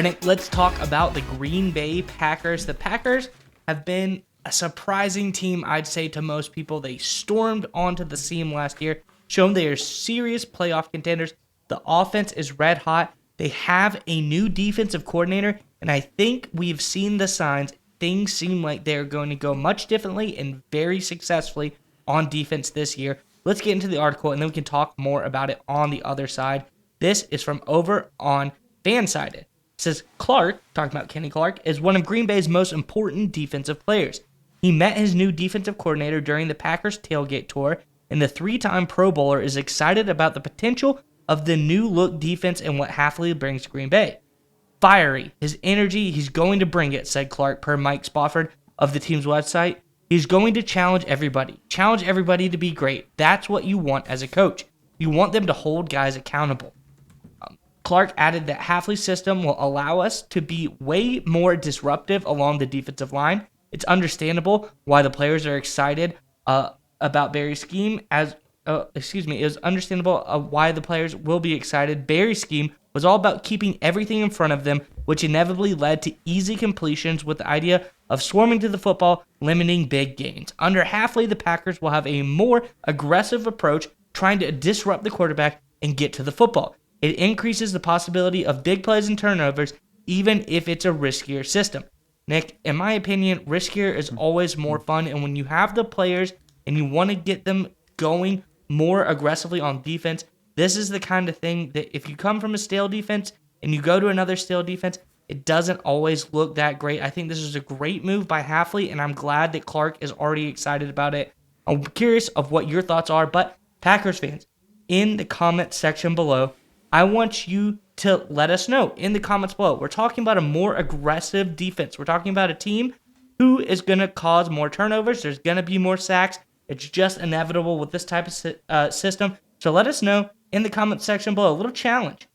Nick, let's talk about the Green Bay Packers. The Packers have been a surprising team, I'd say, to most people. They stormed onto the scene last year, shown they are serious playoff contenders. The offense is red hot. They have a new defensive coordinator, and I think we've seen the signs. Things seem like they're going to go much differently and very successfully on defense this year. Let's get into the article, and then we can talk more about it on the other side. This is from over on Fansided. It says, Clark, talking about Kenny Clark, is one of Green Bay's most important defensive players. He met his new defensive coordinator during the Packers tailgate tour, and the three-time Pro Bowler is excited about the potential of the new-look defense and what Hafley brings to Green Bay. Fiery, his energy, he's going to bring it, said Clark per Mike Spofford of the team's website. He's going to challenge everybody to be great. That's what you want as a coach. You want them to hold guys accountable. Clark added that Hafley's system will allow us to be way more disruptive along the defensive line. It's understandable why the players are excited about Barry's scheme. It was understandable why the players will be excited. Barry's scheme was all about keeping everything in front of them, which inevitably led to easy completions with the idea of swarming to the football, limiting big gains. Under Hafley, the Packers will have a more aggressive approach, trying to disrupt the quarterback and get to the football. It increases the possibility of big plays and turnovers, even if it's a riskier system. Nick, in my opinion, riskier is always more fun, and when you have the players and you want to get them going more aggressively on defense, this is the kind of thing that if you come from a stale defense and you go to another stale defense, it doesn't always look that great. I think this is a great move by Hafley, and I'm glad that Clark is already excited about it. I'm curious of what your thoughts are, but Packers fans, in the comments section below, I want you to let us know in the comments below. We're talking about a more aggressive defense. We're talking about a team who is going to cause more turnovers. There's going to be more sacks. It's just inevitable with this type of system. So let us know in the comments section below. A little challenge.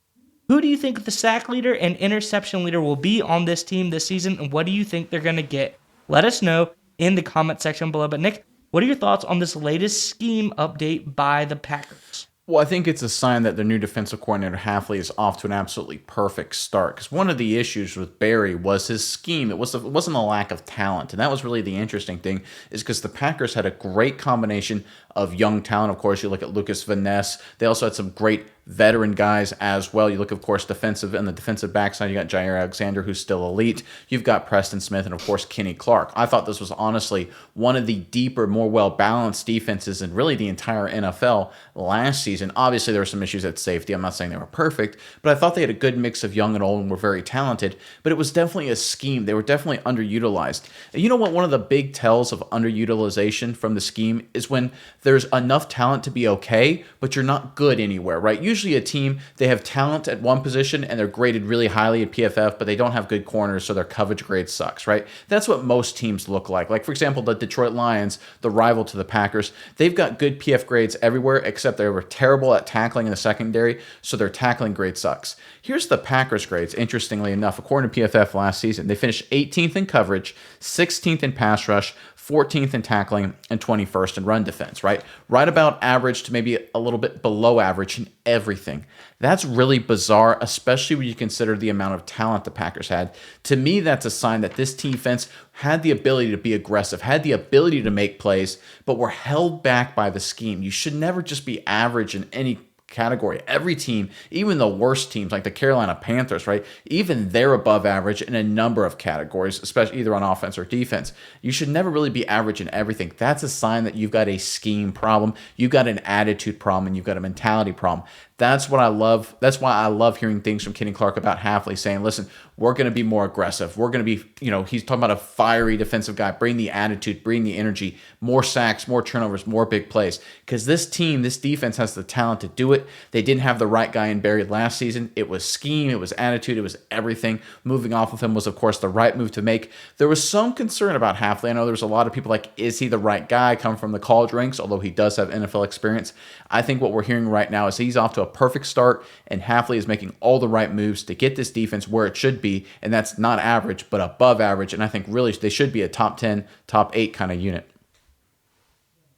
Who do you think the sack leader and interception leader will be on this team this season, and what do you think they're going to get? Let us know in the comment section below. But Nick, what are your thoughts on this latest scheme update by the Packers? Well, I think it's a sign that their new defensive coordinator, Hafley, is off to an absolutely perfect start. Because one of the issues with Barry was his scheme. It wasn't a lack of talent. And that was really the interesting thing, is because the Packers had a great combination of young talent. Of course, you look at Lucas Van Ness. They also had some great veteran guys as well. You look, of course, defensive on the defensive backside. You got Jair Alexander, who's still elite. You've got Preston Smith and, of course, Kenny Clark. I thought this was honestly one of the deeper, more well-balanced defenses in really the entire NFL last season. Obviously, there were some issues at safety. I'm not saying they were perfect, but I thought they had a good mix of young and old and were very talented. But it was definitely a scheme. They were definitely underutilized. And you know what? One of the big tells of underutilization from the scheme is when there's enough talent to be okay, but you're not good anywhere, right? Usually a team, they have talent at one position and they're graded really highly at PFF, but they don't have good corners, so their coverage grade sucks, right? That's what most teams look like. Like, for example, the Detroit Lions, the rival to the Packers, they've got good PF grades everywhere, except they were terrible at tackling in the secondary, so their tackling grade sucks. Here's the Packers grades, interestingly enough. According to PFF last season, they finished 18th in coverage, 16th in pass rush, 14th in tackling, and 21st in run defense, right? Right about average to maybe a little bit below average in everything. That's really bizarre, especially when you consider the amount of talent the Packers had. To me, that's a sign that this defense had the ability to be aggressive, had the ability to make plays, but were held back by the scheme. You should never just be average in any category. Every team, even the worst teams like the Carolina Panthers, right? Even they're above average in a number of categories, especially either on offense or defense. You should never really be average in everything. That's a sign that you've got a scheme problem, you've got an attitude problem, and you've got a mentality problem. That's what I love. That's why I love hearing things from Kenny Clark about Hafley saying, listen, we're going to be more aggressive. We're going to be, he's talking about a fiery defensive guy. Bring the attitude, bring the energy, more sacks, more turnovers, more big plays. Because this team, this defense has the talent to do it. They didn't have the right guy in Barry last season. It was scheme, it was attitude, it was everything. Moving off of him was, of course, the right move to make. There was some concern about Hafley. I know there was a lot of people like, is he the right guy? Come from the college ranks, although he does have NFL experience. I think what we're hearing right now is he's off to a perfect start, and Hafley is making all the right moves to get this defense where it should be, and that's not average, but above average, and I think really they should be a top 10, top 8 kind of unit.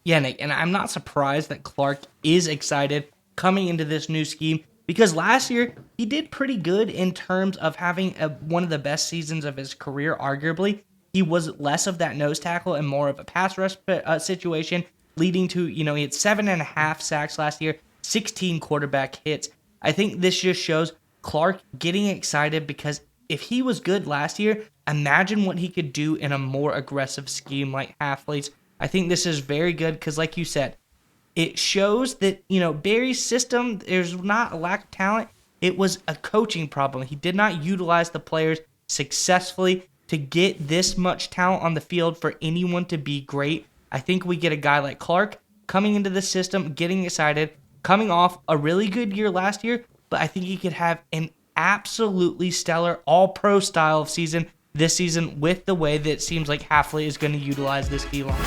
Yeah, Nick, and I'm not surprised that Clark is excited coming into this new scheme. because last year he did pretty good in terms of having one of the best seasons of his career, arguably. He was less of that nose tackle and more of a pass rush situation, leading to, he had 7.5 sacks last year, 16 quarterback hits. I think this just shows Clark getting excited because if he was good last year, imagine what he could do in a more aggressive scheme like Hafley's. I think this is very good because, like you said, it shows that, Barry's system, there's not a lack of talent. It was a coaching problem. He did not utilize the players successfully to get this much talent on the field for anyone to be great. I think we get a guy like Clark coming into the system, getting excited, coming off a really good year last year, but I think he could have an absolutely stellar all-pro style of season this season with the way that it seems like Hafley is going to utilize this D-line.